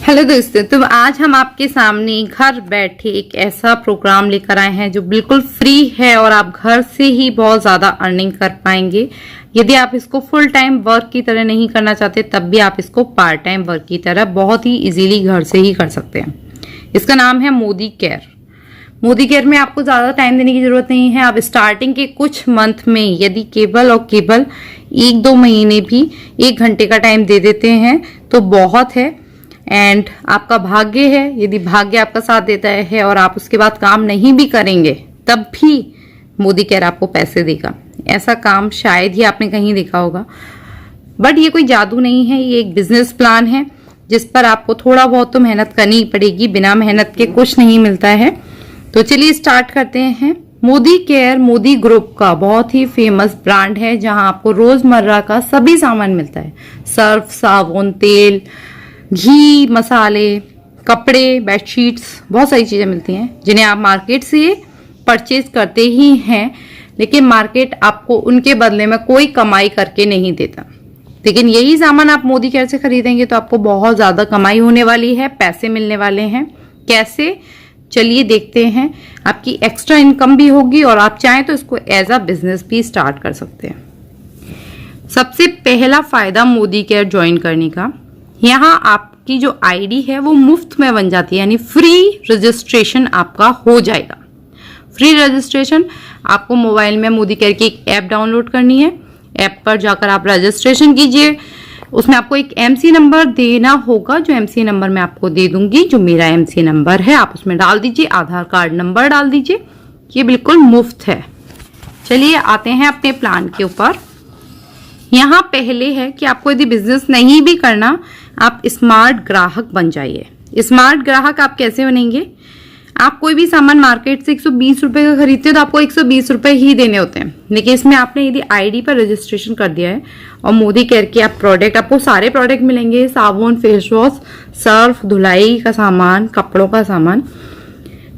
Hello दोस्तों, तो आज हम आपके सामने घर बैठे एक ऐसा प्रोग्राम लेकर आए हैं जो बिल्कुल फ्री है और आप घर से ही बहुत ज्यादा अर्निंग कर पाएंगे। यदि आप इसको फुल टाइम वर्क की तरह नहीं करना चाहते तब भी आप इसको पार्ट टाइम वर्क की तरह बहुत ही इजीली घर से ही कर सकते हैं। इसका नाम है मोदी केयर। मोदी केयर में आपको ज्यादा टाइम देने की जरूरत नहीं है। आप स्टार्टिंग के कुछ मंथ में यदि केवल और केवल 1-2 महीने भी 1 घंटे का टाइम दे देते हैं तो बहुत है। एंड आपका भाग्य है, यदि भाग्य आपका साथ देता है और आप उसके बाद काम नहीं भी करेंगे तब भी मोदी केयर आपको पैसे देगा। ऐसा काम शायद ही आपने कहीं देखा होगा। बट ये कोई जादू नहीं है, ये एक बिजनेस प्लान है जिस पर आपको थोड़ा बहुत तो मेहनत करनी पड़ेगी। बिना मेहनत के कुछ नहीं मिलता है। तो चलिए स्टार्ट करते हैं। मोदी केयर मोदी ग्रुप का बहुत ही फेमस ब्रांड है जहां आपको रोजमर्रा का सभी सामान मिलता है। सर्फ, साबुन, तेल, घी, मसाले, कपड़े, बेडशीट्स, बहुत सारी चीजें मिलती हैं जिन्हें आप मार्केट से परचेज करते ही हैं, लेकिन मार्केट आपको उनके बदले में कोई कमाई करके नहीं देता। लेकिन यही सामान आप मोदी केयर से खरीदेंगे तो आपको बहुत ज्यादा कमाई होने वाली है, पैसे मिलने वाले हैं। कैसे, चलिए देखते हैं। आपकी एक्स्ट्रा इनकम भी होगी और आप चाहें तो इसको एज अ बिजनेस भी स्टार्ट कर सकते हैं। सबसे पहला फायदा मोदी केयर ज्वाइन करने का, यहाँ आपकी जो आईडी है वो मुफ्त में बन जाती है, यानी फ्री रजिस्ट्रेशन आपका हो जाएगा। फ्री रजिस्ट्रेशन आपको मोबाइल में मोदी केयर की एक ऐप डाउनलोड करनी है। ऐप पर जाकर आप रजिस्ट्रेशन कीजिए। उसमें आपको एक एमसी नंबर देना होगा, जो एमसी नंबर मैं आपको दे दूंगी, जो मेरा एमसी नंबर है आप उसमें डाल दीजिए। आधार कार्ड नंबर डाल दीजिए। ये बिल्कुल मुफ्त है। चलिए आते हैं अपने प्लान के ऊपर। यहाँ पहले है कि आपको यदि बिजनेस नहीं भी करना, आप स्मार्ट ग्राहक बन जाइए। स्मार्ट ग्राहक आप कैसे बनेंगे? आप कोई भी सामान मार्केट से 120 रुपए का खरीदते हो तो आपको 120 रुपए ही देने होते हैं। लेकिन इसमें आपने यदि आईडी पर रजिस्ट्रेशन कर दिया है और मोदी केयर के आप प्रोडक्ट, आपको सारे प्रोडक्ट मिलेंगे, साबुन, फेस वॉश, सर्फ, धुलाई का सामान, कपड़ों का सामान,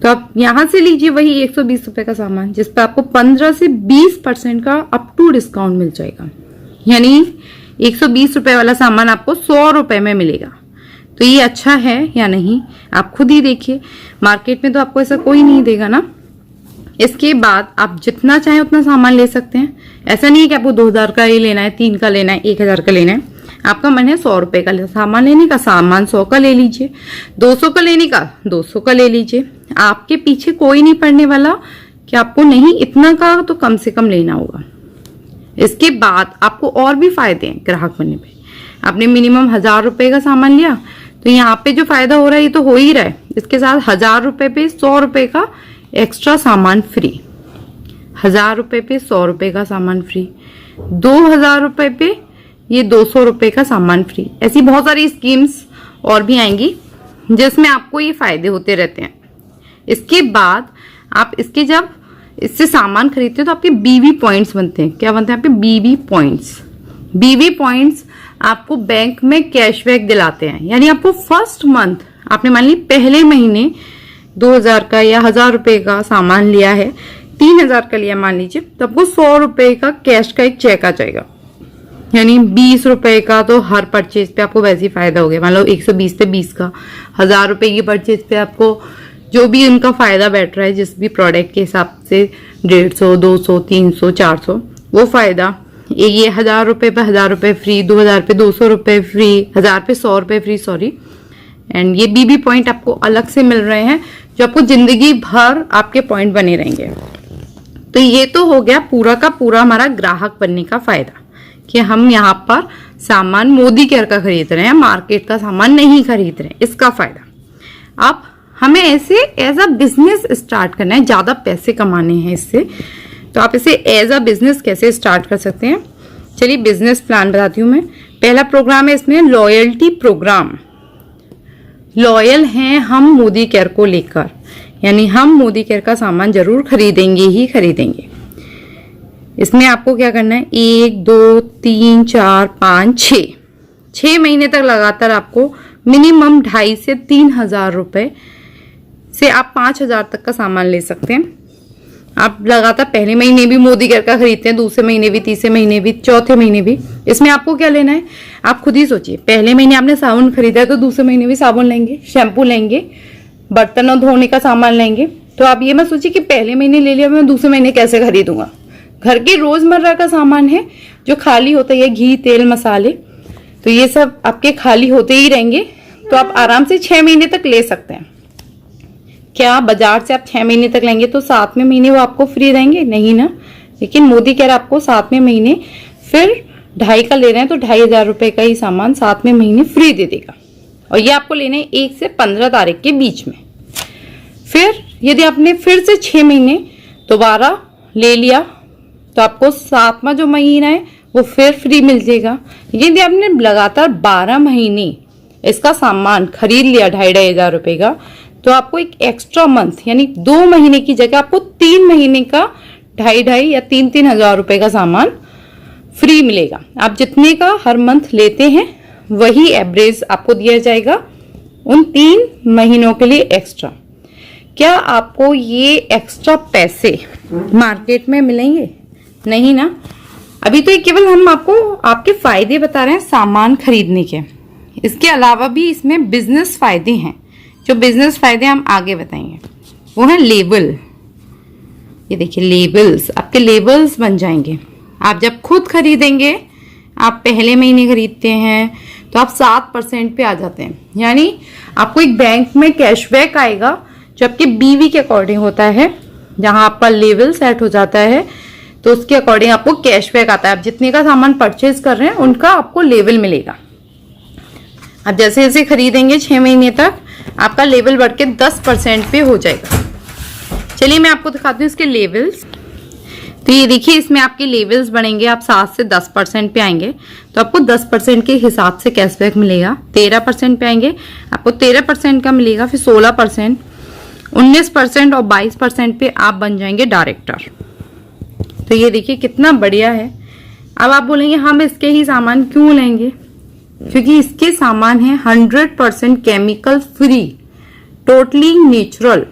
तो आप यहां से लीजिए वही 120 रुपए का सामान, जिस पर आपको 15 से 20% का अप टू डिस्काउंट मिल जाएगा। यानी 120 रुपए वाला सामान आपको 100 रुपए में मिलेगा। तो ये अच्छा है या नहीं, आप खुद ही देखिए। मार्केट में तो आपको ऐसा कोई नहीं देगा ना। इसके बाद आप जितना चाहें उतना सामान ले सकते हैं। ऐसा नहीं है कि आपको 2000 का ही लेना है, 3 का लेना है, 1000 का लेना है। आपका मन है 100 रुपए का सामान लेने का, सामान 100 का ले लीजिए। 200 का लेने का 200 का ले लीजिए। आपके पीछे कोई नहीं पड़ने वाला कि आपको नहीं इतना का तो कम से कम लेना होगा। इसके बाद आपको और भी फायदे हैं ग्राहक बनने पे। आपने मिनिमम 1000 रुपए का सामान लिया तो यहाँ पे जो फायदा हो रहा है ये तो हो ही रहा है। इसके साथ 1000 रुपए पे 100 रुपए का एक्स्ट्रा सामान फ्री, 1000 रुपए पे 100 रुपए का सामान फ्री, 2000 रुपए पे ये 200 रुपए का सामान फ्री। ऐसी बहुत सारी स्कीम्स और भी आएंगी जिसमें आपको ये फायदे होते रहते हैं। इसके बाद आप इसके जब इससे सामान खरीदते हो तो आपके बीवी पॉइंट्स बनते हैं। क्या बनते हैं आपके बीवी पॉइंट्स? बीवी पॉइंट्स आपको बैंक में कैशबैक दिलाते हैं। यानी आपको फर्स्ट मंथ, आपने मान ली पहले महीने 2000 का या 1000 रुपए का सामान लिया है, 3000 का लिया मान लीजिए, तो आपको 100 रुपए का कैश का एक चेक आ जाएगा। यानी 20 रुपए का तो हर परचेज पे आपको वैसे ही फायदा हो गया। मान लो 120 पे 20 का, 1000 रुपए की परचेज पे आपको जो भी उनका फायदा बैठ रहा है, जिस भी प्रोडक्ट के हिसाब से 150, 200, 300, 400 वो फायदा। ये 1000 रुपए पे 1000 रुपए फ्री, 2000 पे 200 रुपए फ्री, 1000 पे 100 रुपए फ्री, सॉरी। एंड ये बीबी पॉइंट आपको अलग से मिल रहे हैं जो आपको जिंदगी भर आपके पॉइंट बने रहेंगे। तो ये तो हो गया पूरा का पूरा हमारा ग्राहक बनने का फायदा कि हम यहाँ पर सामान मोदी केयर का खरीद रहे हैं, मार्केट का सामान नहीं खरीद रहे हैं, इसका फायदा। अब हमें ऐसे एज अ बिजनेस स्टार्ट करना है, ज्यादा पैसे कमाने हैं इससे, तो आप इसे एज अ बिजनेस कैसे स्टार्ट कर सकते हैं। चलिए बिजनेस प्लान बताती हूँ मैं। पहला प्रोग्राम है इसमें लॉयल्टी प्रोग्राम। लॉयल हैं हम मोदी केयर को लेकर, यानी हम मोदी केयर का सामान जरूर खरीदेंगे ही खरीदेंगे। इसमें आपको क्या करना है, 1, 2, 3, 4, 5, 6 महीने तक लगातार आपको मिनिमम 2500 से 3000 रुपए से आप 5000 तक का सामान ले सकते हैं। आप लगातार पहले महीने भी मोदी केयर का खरीदते हैं, दूसरे महीने भी, तीसरे महीने भी, चौथे महीने भी। इसमें आपको क्या लेना है, आप खुद ही सोचिए। पहले महीने आपने साबुन खरीदा है तो दूसरे महीने भी साबुन लेंगे, शैम्पू लेंगे, बर्तन धोने का सामान लेंगे। तो आप ये मत सोचिए कि पहले महीने ले लिया, मैं दूसरे महीने कैसे खरीदूंगा। घर के रोजमर्रा का सामान है जो खाली होता है, घी, तेल, मसाले, तो ये सब आपके खाली होते ही रहेंगे। तो आप आराम से 6 महीने तक ले सकते हैं। क्या बाजार से आप 6 महीने तक लेंगे तो 7वें महीने वो आपको फ्री रहेंगे? नहीं ना। लेकिन मोदी केयर आपको 7वें महीने फिर 2.5 का ले रहे हैं तो 2,500 रुपए का ही सामान 7वें महीने फ्री दे देगा। और ये आपको लेने 1 से 15 तारीख के बीच में। फिर यदि आपने फिर से 6 महीने दोबारा ले लिया तो आपको 7वां जो महीना है वो फिर फ्री मिल जाएगा। यदि आपने लगातार 12 महीने इसका सामान खरीद लिया 2,500 रुपए का, तो आपको एक एक्स्ट्रा मंथ यानी 2 महीने की जगह आपको 3 महीने का 2,500 या 3-3 हजार रुपए का सामान फ्री मिलेगा। आप जितने का हर मंथ लेते हैं वही एवरेज आपको दिया जाएगा उन 3 महीनों के लिए एक्स्ट्रा। क्या आपको ये एक्स्ट्रा पैसे मार्केट में मिलेंगे? नहीं ना। अभी तो ये केवल हम आपको आपके फायदे बता रहे हैं सामान खरीदने के। इसके अलावा भी इसमें बिजनेस फायदे हैं। जो बिजनेस फायदे हम आगे बताएंगे वो है लेबल। ये देखिए लेबल्स, आपके लेबल्स बन जाएंगे। आप जब खुद खरीदेंगे, आप पहले महीने खरीदते हैं तो आप 7% पे आ जाते हैं। यानी आपको एक बैंक में कैशबैक आएगा जो आपके बीवी के अकॉर्डिंग होता है। जहां आपका लेवल सेट हो जाता है तो उसके अकॉर्डिंग आपको कैशबैक आता है। आप जितने का सामान परचेज कर रहे हैं उनका आपको लेवल मिलेगा। आप जैसे जैसे खरीदेंगे 6 महीने तक आपका लेवल बढ़ के 10% पे हो जाएगा। चलिए मैं आपको दिखाती हूँ इसके लेवल्स। तो ये देखिए इसमें आपके लेवल्स बढ़ेंगे, आप 7 से 10% पे आएंगे तो आपको 10% के हिसाब से कैशबैक मिलेगा। 13% पे आएंगे आपको 13% का मिलेगा, फिर 16%, 19% और 22% पे आप बन जाएंगे डायरेक्टर। तो ये देखिए कितना बढ़िया है। अब आप बोलेंगे हम इसके ही सामान क्यों लेंगे? क्योंकि इसके सामान है 100% केमिकल फ्री, टोटली नेचुरल।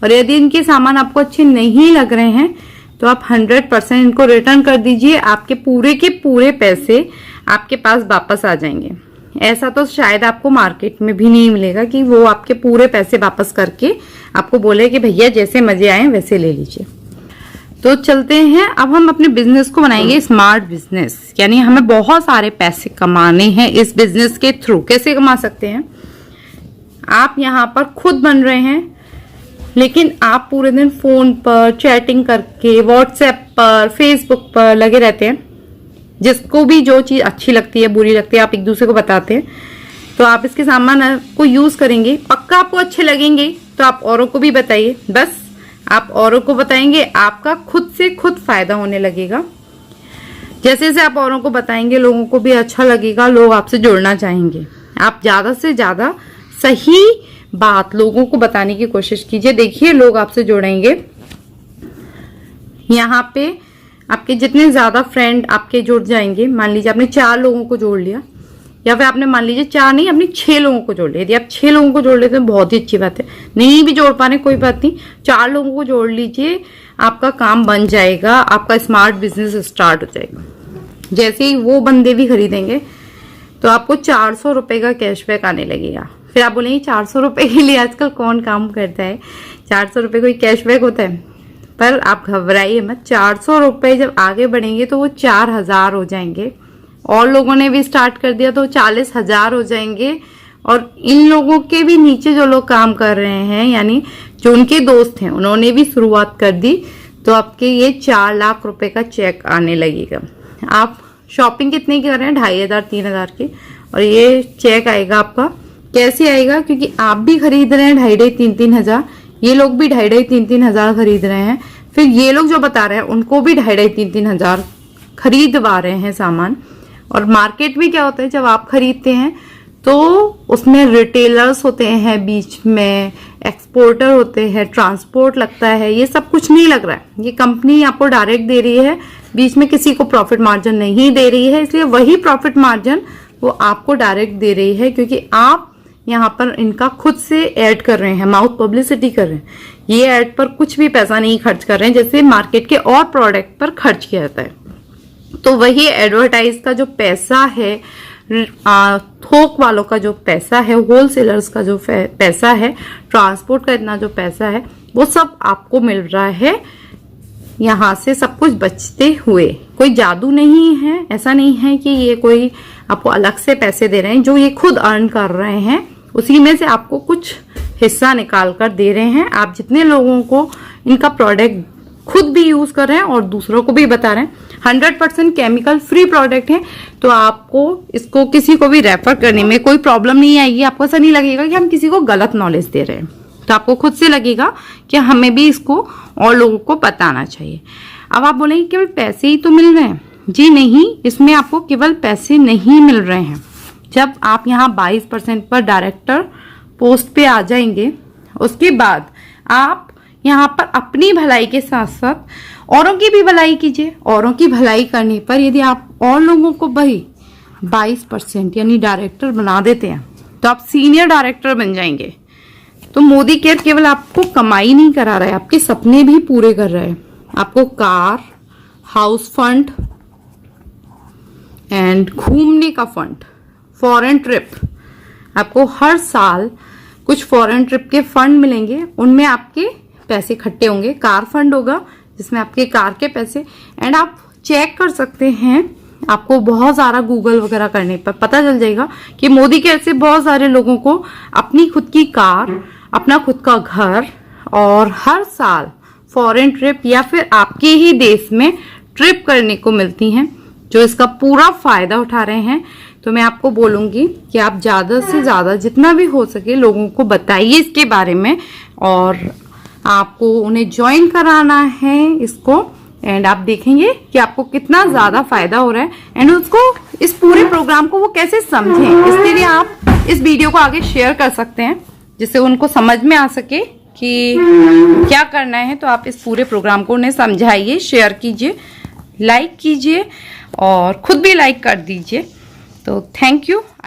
और यदि इनके सामान आपको अच्छे नहीं लग रहे हैं तो आप 100% इनको रिटर्न कर दीजिए। आपके पूरे के पूरे पैसे आपके पास वापस आ जाएंगे। ऐसा तो शायद आपको मार्केट में भी नहीं मिलेगा कि वो आपके पूरे पैसे वापस करके आपको बोले कि भैया जैसे मजे आए वैसे ले लीजिए। तो चलते हैं, अब हम अपने बिजनेस को बनाएंगे स्मार्ट बिजनेस। यानी हमें बहुत सारे पैसे कमाने हैं इस बिजनेस के थ्रू। कैसे कमा सकते हैं? आप यहाँ पर खुद बन रहे हैं लेकिन आप पूरे दिन फोन पर चैटिंग करके, व्हाट्सएप पर, फेसबुक पर लगे रहते हैं। जिसको भी जो चीज अच्छी लगती है, बुरी लगती है, आप एक दूसरे को बताते हैं। तो आप इसके सामान को यूज करेंगे, पक्का आपको अच्छे लगेंगे तो आप औरों को भी बताइए। बस आप औरों को बताएंगे, आपका खुद से खुद फायदा होने लगेगा। जैसे जैसे आप औरों को बताएंगे लोगों को भी अच्छा लगेगा, लोग आपसे जुड़ना चाहेंगे। आप ज्यादा से ज्यादा सही बात लोगों को बताने की कोशिश कीजिए। देखिए लोग आपसे जुड़ेंगे। यहाँ पे आपके जितने ज्यादा फ्रेंड आपके जुड़ जाएंगे, मान लीजिए आपने 4 लोगों को जोड़ लिया, या फिर आपने मान लीजिए 4 नहीं, आपने 6 लोगों को जोड़ लिया। यदि आप 6 लोगों को जोड़ लेते हैं बहुत ही अच्छी बात है। नहीं भी जोड़ पा रहे कोई बात नहीं, 4 लोगों को जोड़ लीजिए, आपका काम बन जाएगा, आपका स्मार्ट बिजनेस स्टार्ट हो जाएगा। जैसे ही वो बंदे भी खरीदेंगे तो आपको 400 रुपए का कैशबैक आने लगेगा। फिर आप बोलेंगे 400 रुपए के लिए आजकल कौन काम करता है? 400 रुपए कोई कैशबैक होता है? पर आप घबराइए मत, 400 रुपए जब आगे बढ़ेंगे तो वो 4,000 हो जाएंगे। और लोगों ने भी स्टार्ट कर दिया तो 40,000 हो जाएंगे। और इन लोगों के भी नीचे जो लोग काम कर रहे हैं, यानी जो उनके दोस्त हैं, उन्होंने भी शुरुआत कर दी तो आपके ये 4 लाख रुपए का चेक आने लगेगा। आप शॉपिंग कितने की कर रहे हैं? 2,500 3,000 की, और ये चेक आएगा आपका। कैसे आएगा? क्योंकि आप भी खरीद रहे हैं 2,500 3,000 हजार, ये लोग भी 2,500 3,000 हजार खरीद रहे हैं। फिर ये लोग जो बता रहे हैं उनको भी 2,500 3,000 हजार खरीदवा रहे हैं सामान। और मार्केट में क्या होता है, जब आप खरीदते हैं तो उसमें रिटेलर्स होते हैं, बीच में एक्सपोर्टर होते हैं, ट्रांसपोर्ट लगता है, ये सब कुछ नहीं लग रहा है। ये कंपनी आपको डायरेक्ट दे रही है, बीच में किसी को प्रॉफिट मार्जिन नहीं दे रही है। इसलिए वही प्रॉफिट मार्जिन वो आपको डायरेक्ट दे रही है, क्योंकि आप यहाँ पर इनका खुद से ऐड कर रहे हैं, माउथ पब्लिसिटी कर रहे हैं। ये ऐड पर कुछ भी पैसा नहीं खर्च कर रहे हैं जैसे मार्केट के और प्रोडक्ट पर खर्च किया जाता है। तो वही एडवर्टाइज का जो पैसा है, थोक वालों का जो पैसा है, होलसेलर्स का जो पैसा है, ट्रांसपोर्ट का इतना जो पैसा है, वो सब आपको मिल रहा है यहाँ से सब कुछ बचते हुए। कोई जादू नहीं है, ऐसा नहीं है कि ये कोई आपको अलग से पैसे दे रहे हैं। जो ये खुद अर्न कर रहे हैं उसी में से आपको कुछ हिस्सा निकाल कर दे रहे हैं। आप जितने लोगों को इनका प्रोडक्ट खुद भी यूज कर रहे हैं और दूसरों को भी बता रहे हैं, 100% केमिकल फ्री प्रोडक्ट है, तो आपको इसको किसी को भी रेफर करने में कोई प्रॉब्लम नहीं आएगी। आपको ऐसा नहीं लगेगा कि हम किसी को गलत नॉलेज दे रहे हैं। तो आपको खुद से लगेगा कि हमें भी इसको और लोगों को बताना चाहिए। अब आप बोलेंगे केवल पैसे ही तो मिल रहे हैं। जी नहीं, इसमें आपको केवल पैसे नहीं मिल रहे हैं। जब आप यहाँ 22% पर डायरेक्टर पोस्ट पे आ जाएंगे, उसके बाद आप यहाँ पर अपनी भलाई के साथ साथ औरों की भी भलाई कीजिए। औरों की भलाई करने पर यदि आप और लोगों को वही 22% यानी डायरेक्टर बना देते हैं तो आप सीनियर डायरेक्टर बन जाएंगे। तो मोदी केयर केवल आपको कमाई नहीं करा रहा है, आपके सपने भी पूरे कर रहा है। आपको कार, हाउस फंड एंड घूमने का फंड, फॉरेन ट्रिप, आपको हर साल कुछ फॉरेन ट्रिप के फंड मिलेंगे, उनमें आपके पैसे इकट्ठे होंगे। कार फंड होगा जिसमें आपके कार के पैसे, एंड आप चेक कर सकते हैं, आपको बहुत सारा गूगल वगैरह करने पर पता चल जाएगा कि मोदी केयर से बहुत सारे लोगों को अपनी खुद की कार, अपना खुद का घर और हर साल फॉरेन ट्रिप या फिर आपके ही देश में ट्रिप करने को मिलती हैं, जो इसका पूरा फायदा उठा रहे हैं। तो मैं आपको बोलूंगी कि आप ज्यादा से ज्यादा जितना भी हो सके लोगों को बताइए इसके बारे में, और आपको उन्हें ज्वाइन कराना है इसको, एंड आप देखेंगे कि आपको कितना ज्यादा फायदा हो रहा है, एंड उसको इस पूरे प्रोग्राम को वो कैसे समझें। इसके लिए आप इस वीडियो को आगे शेयर कर सकते हैं जिससे उनको समझ में आ सके कि क्या करना है। तो आप इस पूरे प्रोग्राम को उन्हें समझाइए, शेयर कीजिए, लाइक कीजिए और खुद भी लाइक कर दीजिए। तो थैंक यू।